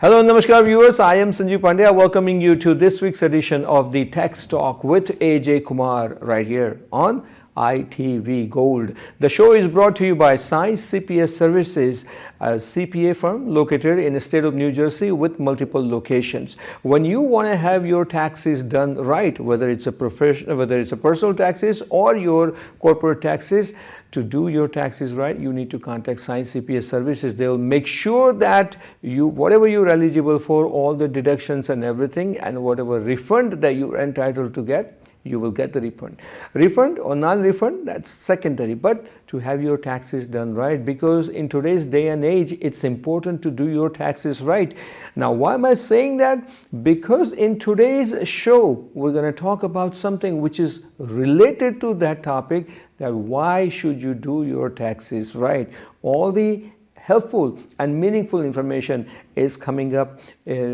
Hello, Namaskar viewers. I am Sanjeev Pandya welcoming you to this week's edition of the Tax Talk with AJ Kumar right here on ITV Gold. The show is brought to you by Sai CPA Services, a CPA firm located in the state of New Jersey with multiple locations. When you want to have your taxes done right, whether it's a personal taxes or your corporate taxes, to do your taxes right, you need to contact Sai CPA Services. They'll make sure that whatever you're eligible for, all the deductions and everything, and whatever refund that you're entitled to get, you will get the refund. Refund or non-refund, that's secondary, but to have your taxes done right, because in today's day and age, it's important to do your taxes right. Now, why am I saying that? Because in today's show, we're going to talk about something which is related to that topic, that why should you do your taxes right? All the helpful and meaningful information is coming up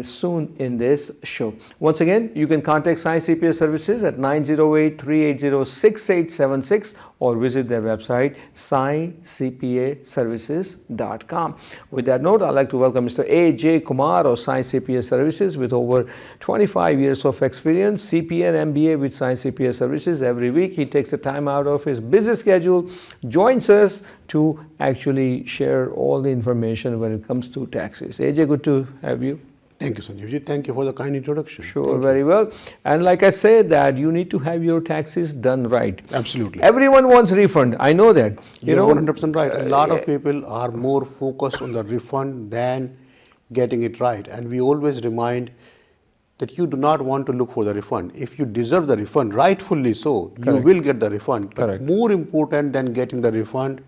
soon in this show. Once again, you can contact Sai CPA Services at 908-380-6876 or visit their website saicpaservices.com. With that note, I'd like to welcome Mr. AJ Kumar of Sai CPA Services with over 25 years of experience, CPA and MBA with Sai CPA Services. Every week, he takes the time out of his busy schedule, joins us to actually share all the information when it comes to taxes. AJ, good to have you. Thank you, Sanjeevji. Thank you for the kind introduction. Sure, very well. And like I said, that you need to have your taxes done right. Absolutely. Everyone wants refund. I know that. You're 100% right. A lot of people are more focused on the refund than getting it right. And we always remind that you do not want to look for the refund. If you deserve the refund, rightfully so, you will get the refund. But more important than getting the refund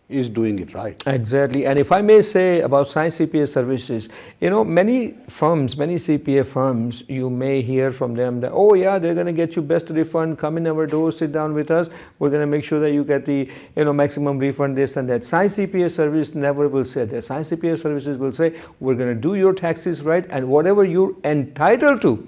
is doing it right. Exactly. And if I may say about Sai CPA Services, many firms, many CPA firms, you may hear from them that, oh yeah, they're going to get you best refund, come in our door, sit down with us, we're going to make sure that you get the maximum refund, this and that. Sai CPA Service never will say that. Sai CPA Services will say, we're going to do your taxes right, and whatever you're entitled to,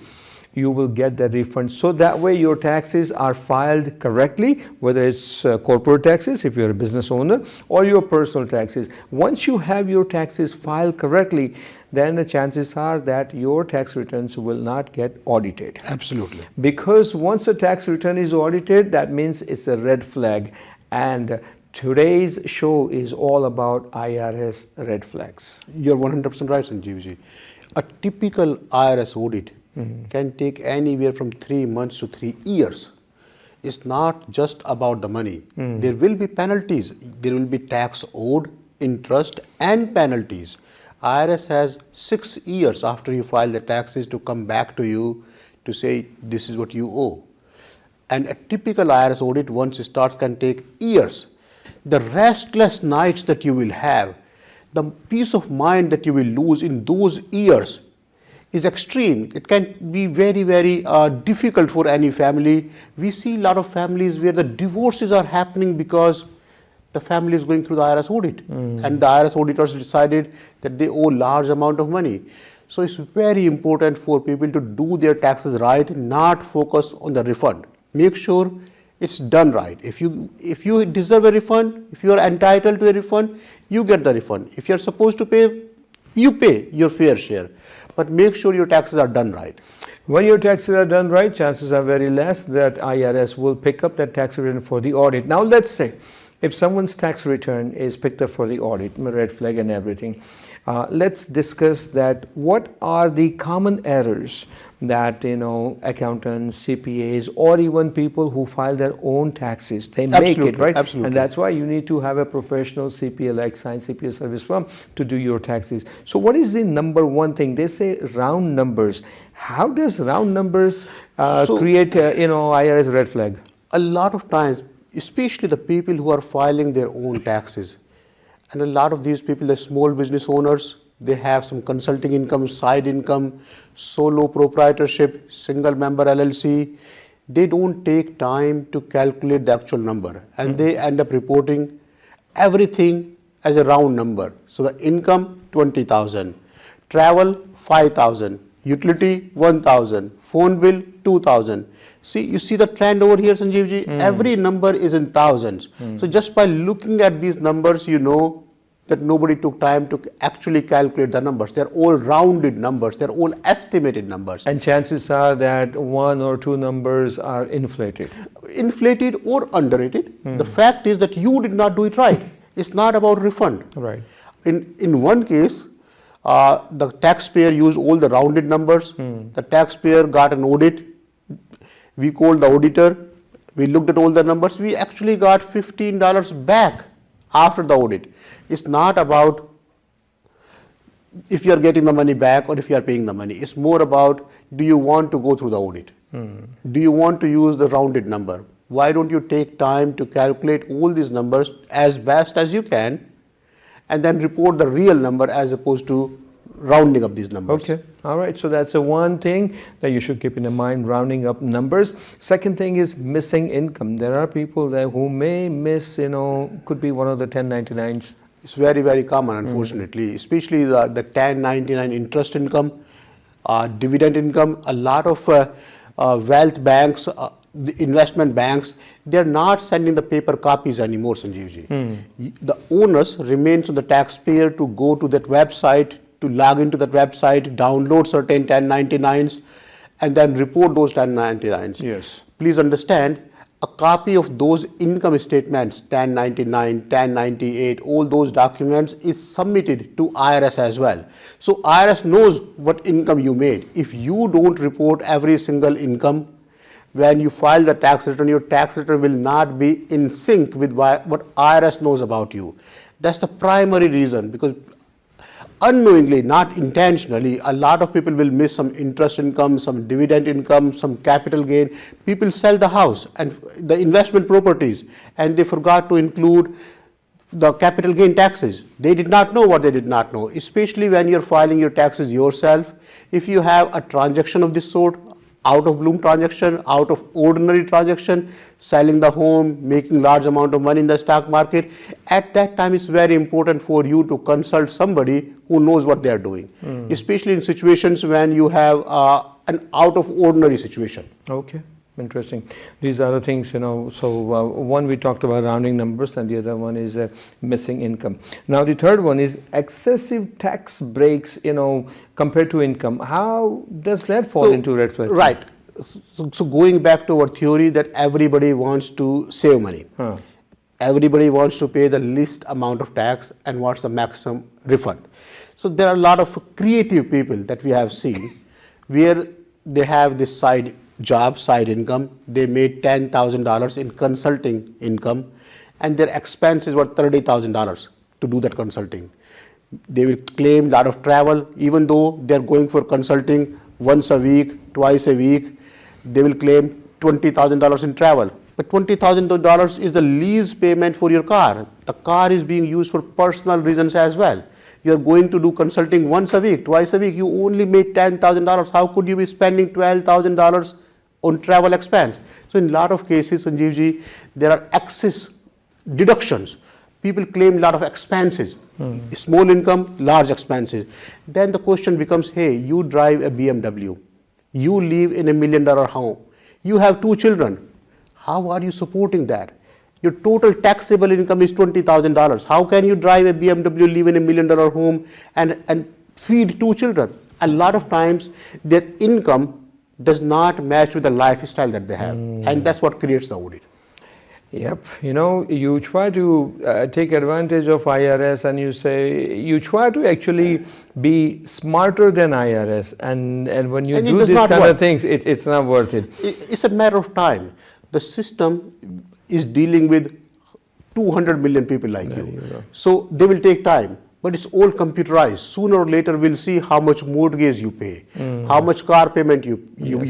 you will get the refund. So that way your taxes are filed correctly, whether it's corporate taxes if you're a business owner, or your personal taxes. Once you have your taxes filed correctly, then the chances are that your tax returns will not get audited. Absolutely. Because once a tax return is audited, that means it's a red flag. And today's show is all about IRS red flags. You're 100% right, Sanjeevji. A typical IRS audit can take anywhere from 3 months to 3 years. It's not just about the money. There will be penalties. There will be tax owed, interest and penalties. IRS has 6 years after you file the taxes to come back to you to say this is what you owe. And a typical IRS audit, once it starts, can take years. The restless nights that you will have, the peace of mind that you will lose in those years is extreme. It can be very, very difficult for any family. We see a lot of families where the divorces are happening because the family is going through the IRS audit and the IRS auditors decided that they owe large amount of money. So it's very important for people to do their taxes right, not focus on the refund. Make sure it's done right. If you deserve a refund, if you are entitled to a refund, you get the refund. If you are supposed to pay, you pay your fair share. But make sure your taxes are done right. When your taxes are done right, chances are very less that IRS will pick up that tax return for the audit. Now let's say if someone's tax return is picked up for the audit, red flag and everything, let's discuss that what are the common errors that accountants, CPAs, or even people who file their own taxes, they make it, right? Absolutely. And that's why you need to have a professional CPA like Sai CPA Service firm to do your taxes. So what is the number one thing? They say round numbers. How does round numbers create IRS red flag? A lot of times, especially the people who are filing their own taxes, and a lot of these people, the small business owners, they have some consulting income, side income, solo proprietorship, single member LLC. They don't take time to calculate the actual number and they end up reporting everything as a round number. So the income 20,000, travel 5,000, utility 1,000, phone bill 2,000. See, you see the trend over here, Sanjeevji? Every number is in thousands. So just by looking at these numbers, you know that nobody took time to actually calculate the numbers. They're all rounded numbers. They're all estimated numbers. And chances are that one or two numbers are inflated. Inflated or underrated. The fact is that you did not do it right. It's not about refund. Right. In one case, the taxpayer used all the rounded numbers. The taxpayer got an audit. We called the auditor. We looked at all the numbers. We actually got $15 back after the audit. It's not about if you are getting the money back or if you are paying the money. It's more about, do you want to go through the audit? Do you want to use the rounded number? Why don't you take time to calculate all these numbers as best as you can and then report the real number as opposed to rounding up these numbers? Okay. All right. So that's the one thing that you should keep in mind, rounding up numbers. Second thing is missing income. There are people there who may miss, could be one of the 1099s. It's very, very common, unfortunately, especially the 1099 interest income, dividend income. A lot of wealth banks, the investment banks, they're not sending the paper copies anymore, Sanjeevji. The onus remains on the taxpayer to go to that website, to log into that website, download certain 1099s, and then report those 1099s. Yes. Please understand, a copy of those income statements, 1099, 1098, all those documents is submitted to IRS as well. So IRS knows what income you made. If you don't report every single income, when you file the tax return, your tax return will not be in sync with what IRS knows about you. That's the primary reason, because unknowingly, not intentionally, a lot of people will miss some interest income, some dividend income, some capital gain. People sell the house and the investment properties, and they forgot to include the capital gain taxes. They did not know what they did not know, especially when you're filing your taxes yourself. If you have a transaction of this sort, out of bloom transaction, out of ordinary transaction, selling the home, making large amount of money in the stock market, at that time it's very important for you to consult somebody who knows what they are doing, especially in situations when you have an out of ordinary situation. Okay. Interesting. These are the things, so one we talked about rounding numbers and the other one is missing income. Now the third one is excessive tax breaks, compared to income. How does that fall into red flag? Right. So going back to our theory that everybody wants to save money. Everybody wants to pay the least amount of tax and wants the maximum refund. So there are a lot of creative people that we have seen where they have this side job, side income. They made $10,000 in consulting income and their expenses were $30,000 to do that consulting. They will claim a lot of travel, even though they're going for consulting once a week, twice a week. They will claim $20,000 in travel. But $20,000 is the lease payment for your car. The car is being used for personal reasons as well. You're going to do consulting once a week, twice a week. You only made $10,000. How could you be spending $12,000 on travel expense? So in a lot of cases, Sanjeevji, there are excess deductions. People claim a lot of expenses. Small income, large expenses. Then the question becomes, hey, you drive a BMW. You live in $1 million home. You have 2 children. How are you supporting that? Your total taxable income is $20,000. How can you drive a BMW, live in $1 million home and feed 2 children? A lot of times their income does not match with the lifestyle that they have. And that's what creates the audit. Yep. You try to take advantage of IRS and you try to actually be smarter than IRS. And when you do these kind of things, it's not worth it. It's a matter of time. The system is dealing with 200 million people like you. So they will take time. But it's all computerized. Sooner or later, we'll see how much mortgage you pay, how much car payment you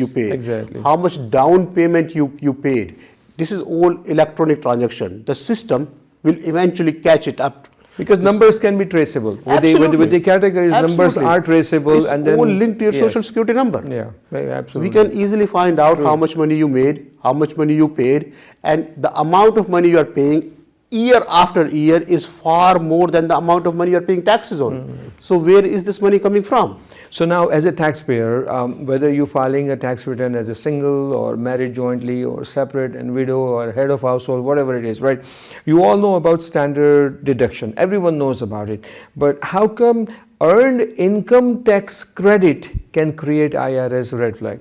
pay, exactly. how much down payment you paid. This is all electronic transaction. The system will eventually catch it up. Because numbers can be traceable. With the categories, numbers are traceable. It's all linked to your social security number. Yeah, absolutely. We can easily find out how much money you made, how much money you paid, and the amount of money you are paying year after year is far more than the amount of money you are paying taxes on. So where is this money coming from? So now, as a taxpayer, whether you're filing a tax return as a single or married jointly or separate and widow or head of household, whatever it is, right? You all know about standard deduction. Everyone knows about it. But how come earned income tax credit can create IRS red flag?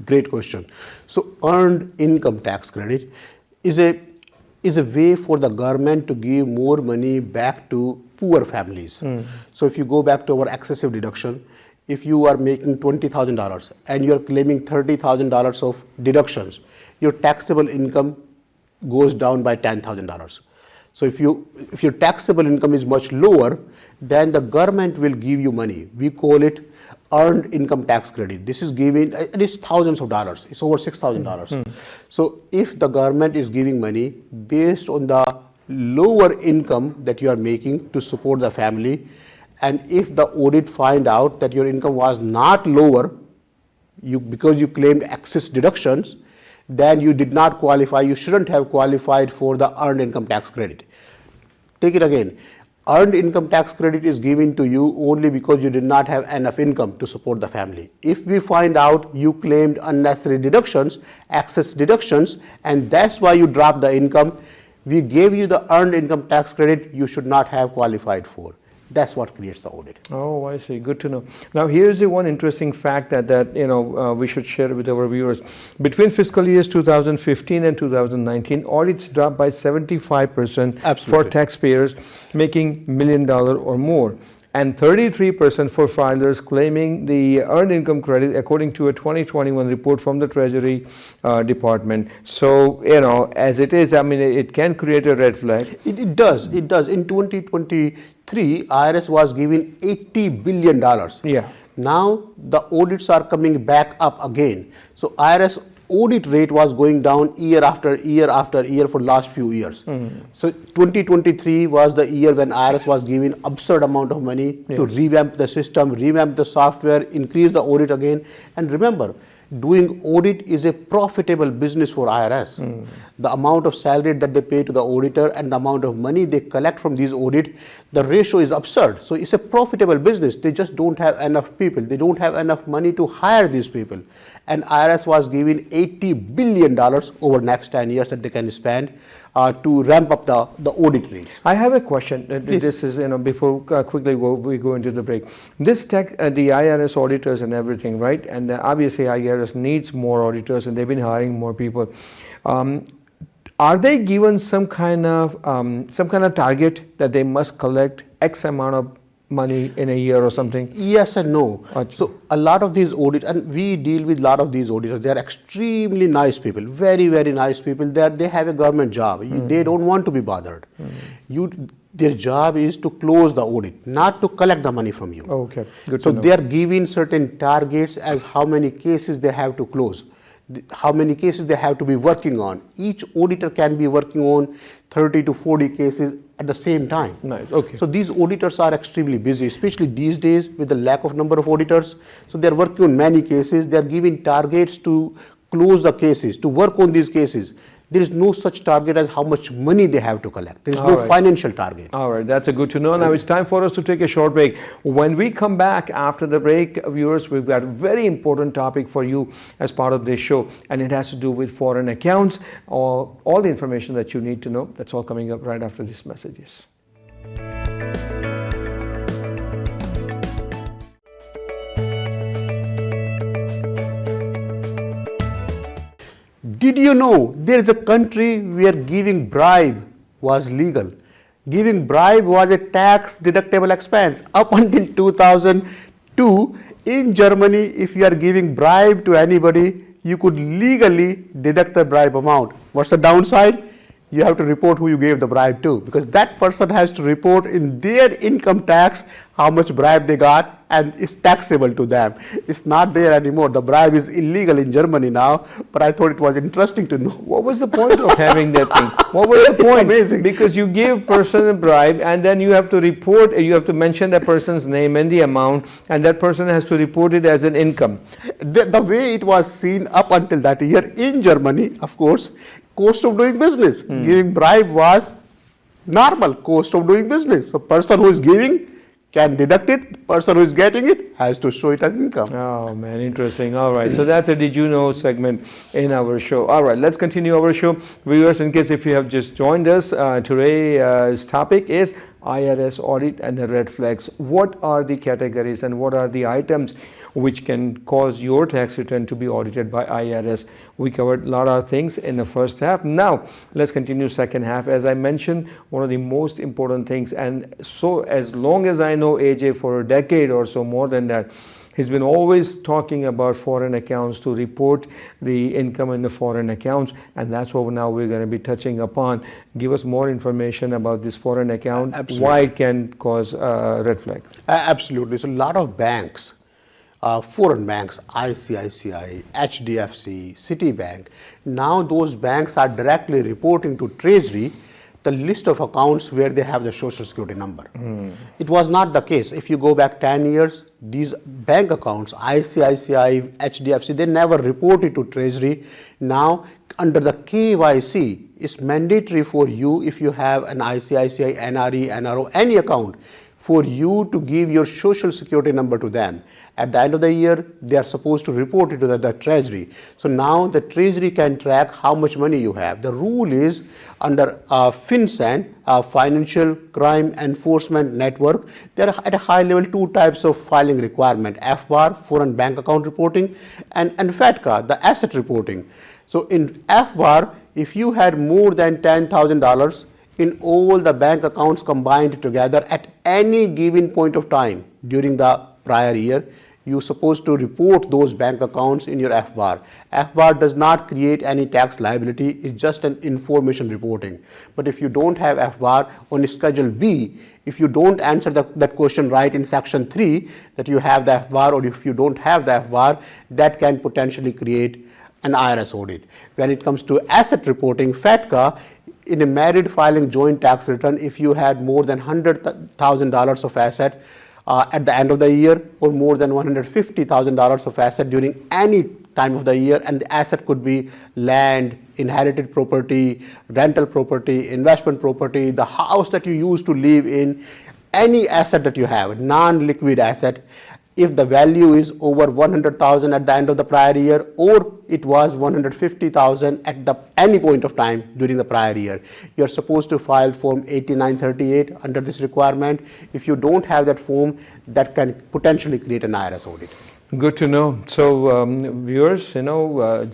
Great question. So earned income tax credit is a way for the government to give more money back to poor families. So if you go back to our excessive deduction, if you are making $20,000 and you are claiming $30,000 of deductions, your taxable income goes down by $10,000. So if your taxable income is much lower, then the government will give you money. We call it earned income tax credit. This is given, it is thousands of dollars. It's over $6,000. So if the government is giving money based on the lower income that you are making to support the family, and if the audit find out that your income was not lower, because you claimed excess deductions, then you did not qualify. You shouldn't have qualified for the earned income tax credit. Take it again. Earned income tax credit is given to you only because you did not have enough income to support the family. If we find out you claimed unnecessary deductions, excess deductions, and that's why you dropped the income, we gave you the earned income tax credit you should not have qualified for. That's what creates the audit. Oh, I see. Good to know. Now, here's the one interesting fact that we should share with our viewers. Between fiscal years 2015 and 2019, audits dropped by 75% for Absolutely. taxpayers making $1 million or more, and 33% for filers claiming the earned income credit, according to a 2021 report from the Treasury Department. So, as it is, I mean, it can create a red flag. It does. In 2023, IRS was giving $80 billion. Yeah. Now the audits are coming back up again. So IRS audit rate was going down year after year after year for last few years. So 2023 was the year when IRS was giving absurd amount of money to revamp the system, revamp the software, increase the audit again. And remember, doing audit is a profitable business for IRS. The amount of salary that they pay to the auditor and the amount of money they collect from these audit, the ratio is absurd. So it's a profitable business. They just don't have enough people. They don't have enough money to hire these people. And IRS was giving $80 billion over next 10 years that they can spend to ramp up the audit rates. I have a question. This is, before quickly we go into the break. This the IRS auditors and everything, right? And obviously IRS needs more auditors, and they've been hiring more people. Are they given some kind of target that they must collect X amount of money in a year or something? Yes and no. So a lot of these auditors, and we deal with a lot of these auditors, they are extremely nice people, very, very nice people. They have a government job. They don't want to be bothered. Their job is to close the audit, not to collect the money from you. Okay, good So to know. they are given certain targets as how many cases they have to close, how many cases they have to be working on. Each auditor can be working on 30 to 40 cases at the same time. Nice, okay. So these auditors are extremely busy, especially these days with the lack of number of auditors. So they are working on many cases. They are giving targets to close the cases, to work on these cases. There is no such target as how much money they have to collect. There is no financial target. All right, that's a good to know. Now it's time for us to take a short break. When we come back after the break, viewers, we've got a very important topic for you as part of this show, and it has to do with foreign accounts, all the information that you need to know. That's all coming up right after these messages. Did you know there is a country where giving bribe was legal? Giving bribe was a tax deductible expense. Up until 2002, in Germany, if you are giving bribe to anybody, you could legally deduct the bribe amount. What's the downside? You have to report who you gave the bribe to, because that person has to report in their income tax how much bribe they got, and it's taxable to them. It's not there anymore. The bribe is illegal in Germany now, but I thought it was interesting to know. What was the point of having that thing? What was the It's point? amazing. Because you give person a bribe, and then you have to report, you have to mention that person's name and the amount, and that person has to report it as an income. The way it was seen up until that year in Germany, of course, cost of doing business. Giving bribe was normal cost of doing business. So person who is giving can deduct it. The person who is getting it has to show it as income. Oh man, interesting. All right, so that's a Did You Know segment in our show. All right, let's continue our show. Viewers, in case if you have just joined us, today's topic is IRS audit and the red flags. What are the categories and what are the items which can cause your tax return to be audited by IRS? We covered a lot of things in the first half. Now, let's continue second half. As I mentioned, one of the most important things, and so as long as I know AJ for a decade or so, more than that, he's been always talking about foreign accounts, to report the income in the foreign accounts, and that's what now we're going to be touching upon. Give us more information about this foreign account, why it can cause a red flag. Absolutely. So a lot of banks, foreign banks, ICICI, HDFC, Citibank, now those banks are directly reporting to Treasury the list of accounts where they have the social security number. It was not the case. If you go back 10 years, these bank accounts, ICICI, HDFC, they never reported to Treasury. Now, under the KYC, it's mandatory for you, if you have an ICICI, NRE, NRO, any account, for you to give your social security number to them. At the end of the year, they are supposed to report it to the Treasury. So now the Treasury can track how much money you have. The rule is under FinCEN, Financial Crime Enforcement Network, there are at a high level two types of filing requirement: FBAR, foreign bank account reporting, and FATCA, the asset reporting. So in FBAR, if you had more than $10,000 in all the bank accounts combined together at any given point of time during the prior year, you're supposed to report those bank accounts in your FBAR. FBAR does not create any tax liability, it's just an information reporting. But if you don't have FBAR on Schedule B, if you don't answer that question right in Section 3, that you have the FBAR, or if you don't have the FBAR, that can potentially create an IRS audit. When it comes to asset reporting, FATCA, in a married filing joint tax return, if you had more than $100,000 of asset at the end of the year, or more than $150,000 of asset during any time of the year, and the asset could be land, inherited property, rental property, investment property, the house that you used to live in, any asset that you have, non-liquid asset, if the value is over 100,000 at the end of the prior year, or it was 150,000 at any point of time during the prior year, you are supposed to file Form 8938 under this requirement. If you don't have that form, that can potentially create an IRS audit. Good to know. So viewers,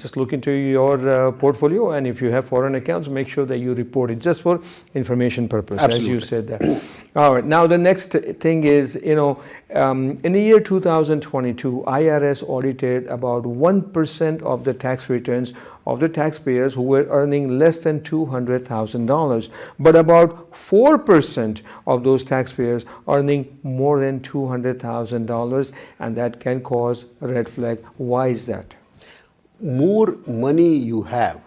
just look into your portfolio, and if you have foreign accounts, make sure that you report it, just for information purpose. Absolutely. As you said that. All right. Now the next thing is, in the year 2022, IRS audited about 1% of the tax returns of the taxpayers who were earning less than $200,000, but about 4% of those taxpayers earning more than $200,000, and that can cause a red flag. Why is that? More money you have,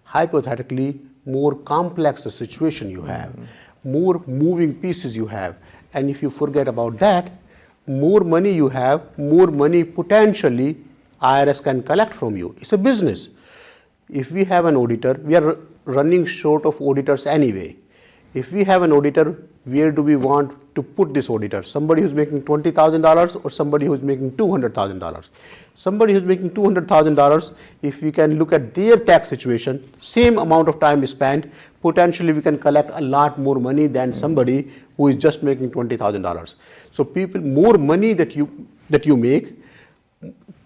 hypothetically, more complex the situation you have, more moving pieces you have, and if you forget about that, more money you have, more money potentially IRS can collect from you. It's a business. If we have an auditor, we are running short of auditors anyway. If we have an auditor, where do we want to put this auditor? Somebody who's making $20,000 or somebody who's making $200,000? Somebody who's making $200,000, if we can look at their tax situation, same amount of time spent, potentially we can collect a lot more money than somebody who is just making $20,000. So people, more money that you make,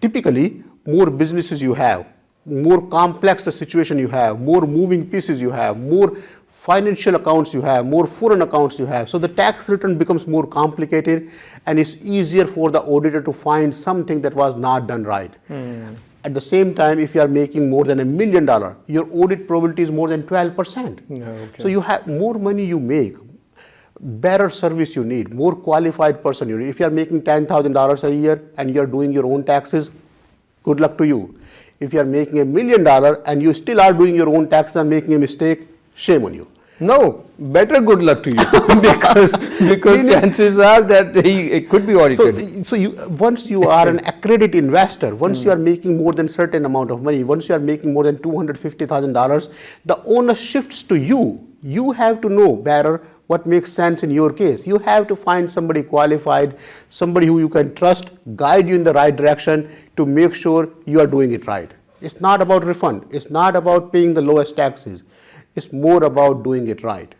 typically more businesses you have, more complex the situation you have, more moving pieces you have, more financial accounts you have, more foreign accounts you have. So the tax return becomes more complicated, and it's easier for the auditor to find something that was not done right. At the same time, if you are making more than $1 million, your audit probability is more than 12%. Okay. So you have more money you make, better service you need, more qualified person you need. If you are making $10,000 a year and you are doing your own taxes, good luck to you. If you are making $1 million and you still are doing your own taxes and making a mistake, shame on you. No, better good luck to you because chances are that it could be audited. So once you are an accredited investor, once you are making more than certain amount of money, once you are making more than $250,000, the onus shifts to you. You have to know better what makes sense in your case. You have to find somebody qualified, somebody who you can trust, guide you in the right direction to make sure you are doing it right. It's not about refund. It's not about paying the lowest taxes. It's more about doing it right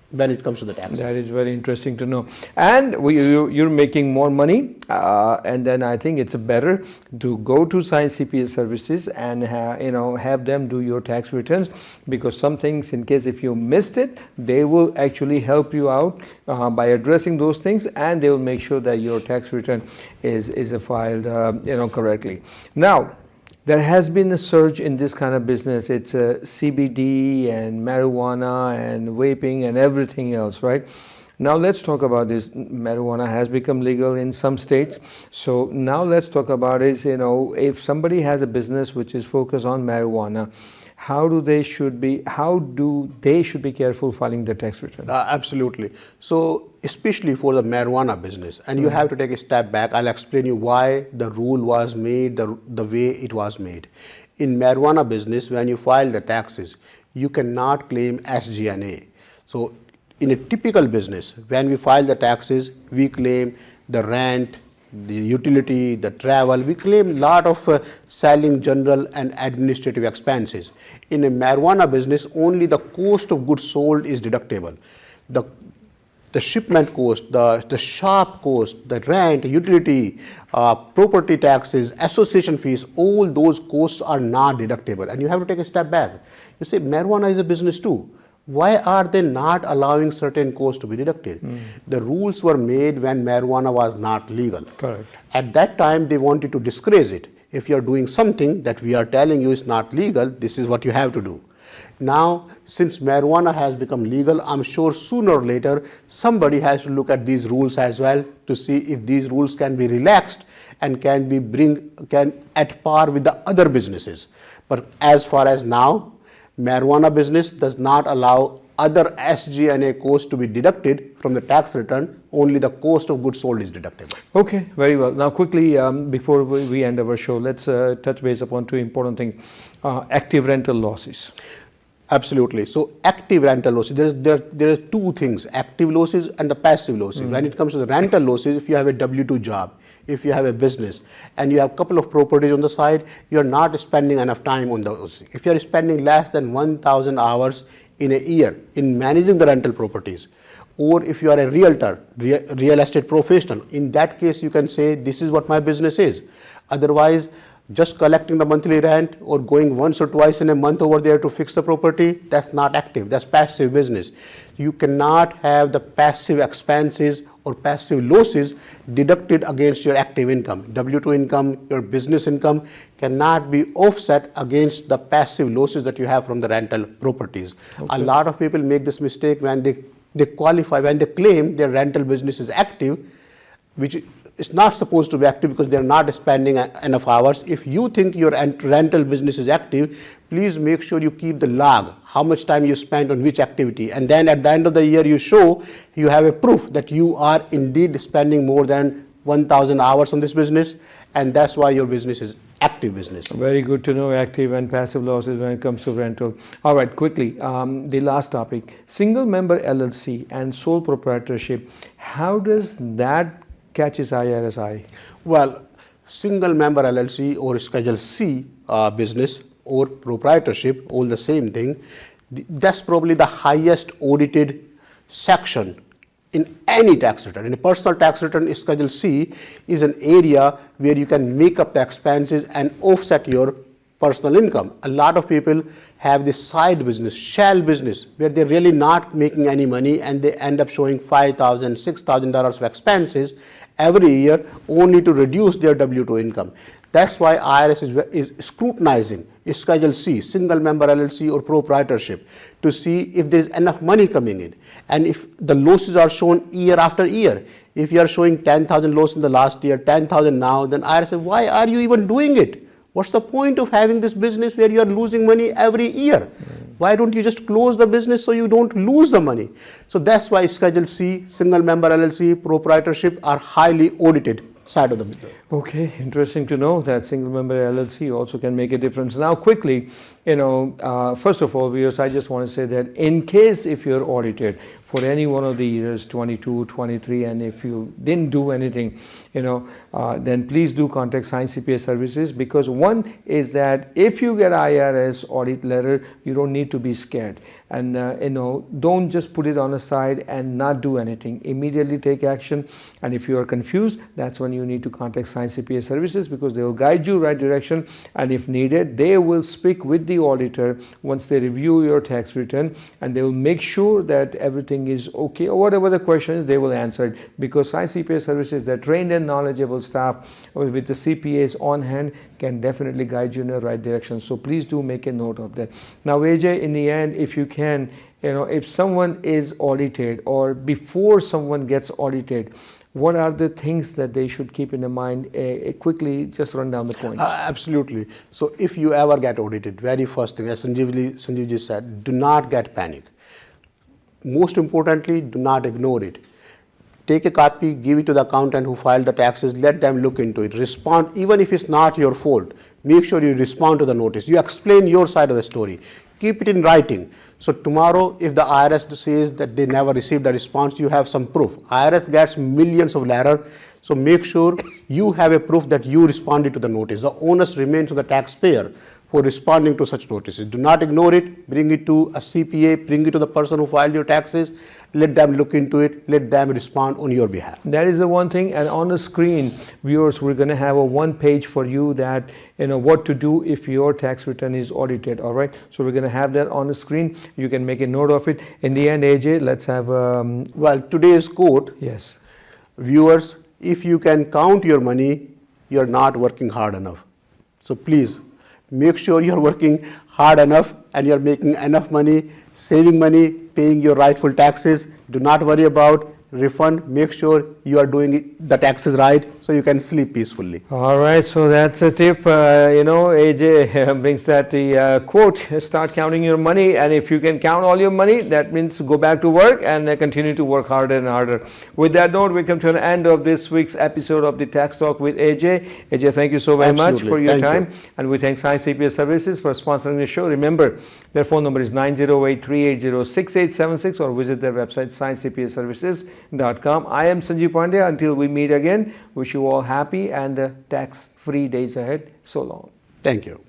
when it comes to the taxes. That is very interesting to know. And you're making more money, and then I think it's better to go to Science CPA Services and have them do your tax returns, because some things, in case if you missed it, they will actually help you out by addressing those things, and they will make sure that your tax return is filed correctly. Now, there has been a surge in this kind of business. It's CBD and marijuana and vaping and everything else, right? Now let's talk about this. Marijuana has become legal in some states. So now let's talk about is, if somebody has a business which is focused on marijuana, how they should be careful filing the tax return? Absolutely. So especially for the marijuana business, and you have to take a step back. I'll explain you why the rule was made the way it was made. In marijuana business, when you file the taxes, you cannot claim SG&A. So in a typical business, when we file the taxes, we claim the rent, the utility, the travel. We claim a lot of selling, general and administrative expenses. In a marijuana business, only the cost of goods sold is deductible. The shipment cost, the shop cost, the rent, utility, property taxes, association fees, all those costs are not deductible. And you have to take a step back. You say marijuana is a business too. Why are they not allowing certain costs to be deducted? The rules were made when marijuana was not legal. Correct. At that time, they wanted to discourage it. If you are doing something that we are telling you is not legal, this is what you have to do. Now, since marijuana has become legal, I'm sure sooner or later, somebody has to look at these rules as well to see if these rules can be relaxed and can at par with the other businesses. But as far as now, marijuana business does not allow other SG&A costs to be deducted from the tax return. Only the cost of goods sold is deductible. Okay, very well. Now quickly, before we end our show, let's touch base upon two important things. Active rental losses. Absolutely. So active rental losses, there are two things, active losses and the passive losses. When it comes to the rental losses, if you have a W-2 job, if you have a business and you have a couple of properties on the side, you are not spending enough time on those. If you are spending less than 1,000 hours in a year in managing the rental properties, or if you are a realtor, real estate professional, in that case you can say this is what my business is. Otherwise, just collecting the monthly rent or going once or twice in a month over there to fix the property, that's not active, that's passive business. You cannot have the passive expenses or passive losses deducted against your active income. W-2 income, your business income cannot be offset against the passive losses that you have from the rental properties. Okay. A lot of people make this mistake when they qualify, when they claim their rental business is active, which it's not supposed to be active because they're not spending enough hours. If you think your rental business is active, please make sure you keep the log, how much time you spent on which activity. And then at the end of the year, you show you have a proof that you are indeed spending more than 1,000 hours on this business. And that's why your business is active business. Very good to know active and passive losses when it comes to rental. All right, quickly, the last topic, single member LLC and sole proprietorship. How does that catches IRS eye? Well, single member LLC or Schedule C business or proprietorship, all the same thing. That's probably the highest audited section in any tax return. In a personal tax return, Schedule C is an area where you can make up the expenses and offset your personal income. A lot of people have this side business, shell business, where they're really not making any money and they end up showing $5,000, $6,000 of expenses every year only to reduce their W-2 income. That's why IRS is scrutinizing Schedule C, single member LLC or proprietorship, to see if there is enough money coming in. And if the losses are shown year after year, if you are showing 10,000 loss in the last year, 10,000 now, then IRS says, why are you even doing it? What's the point of having this business where you are losing money every year? Why don't you just close the business so you don't lose the money? So that's why Schedule C, single member LLC, proprietorship are highly audited side of the business. Okay, interesting to know that single member LLC also can make a difference. Now quickly, first of all, viewers, I just want to say that in case if you're audited for any one of the years, 22, 23, and if you didn't do anything, then please do contact Science CPA Services, because one is that if you get IRS audit letter, you don't need to be scared. And don't just put it on the side and not do anything. Immediately take action. And if you are confused, that's when you need to contact Science CPA Services, because they will guide you right direction. And if needed, they will speak with the auditor once they review your tax return, and they will make sure that everything is okay, or whatever the question is, they will answer it, because Science CPA Services, they're trained and knowledgeable staff with the CPAs on hand, can definitely guide you in the right direction. So please do make a note of that. Now, AJ, in the end, if you can, if someone is audited, or before someone gets audited, what are the things that they should keep in their mind? Quickly, just run down the points. Absolutely. So if you ever get audited, very first thing, as Sanjeevji said, do not get panic. Most importantly, do not ignore it. Take a copy, give it to the accountant who filed the taxes, let them look into it. Respond, even if it's not your fault. Make sure you respond to the notice. You explain your side of the story. Keep it in writing. So tomorrow, if the IRS says that they never received a response, you have some proof. IRS gets millions of letters, so make sure you have a proof that you responded to the notice. The onus remains on the taxpayer for responding to such notices. Do not ignore it. Bring it to a CPA, bring it to the person who filed your taxes. Let them look into it. Let them respond on your behalf. That is the one thing. And on the screen, viewers, we're going to have a one page for you that, what to do if your tax return is audited. All right. So we're going to have that on the screen. You can make a note of it. In the end, AJ, let's have. Well, today's quote. Yes. Viewers, if you can count your money, you're not working hard enough. So please, make sure you're working hard enough and you're making enough money, saving money, paying your rightful taxes. Do not worry about refund. Make sure you are doing the taxes right so you can sleep peacefully. All right, so that's a tip. AJ brings that the quote, start counting your money, and if you can count all your money, that means go back to work and continue to work harder and harder. With that note, we come to an end of this week's episode of the Tax Talk with AJ. AJ, thank you so very much for your time. And we thank Science CPA Services for sponsoring the show. Remember, their phone number is 908-380-6876, or visit their website, sciencecpaservices.com. I am Sanjeev Pandya. Until we meet again, wish you all happy and tax-free days ahead. So long. Thank you.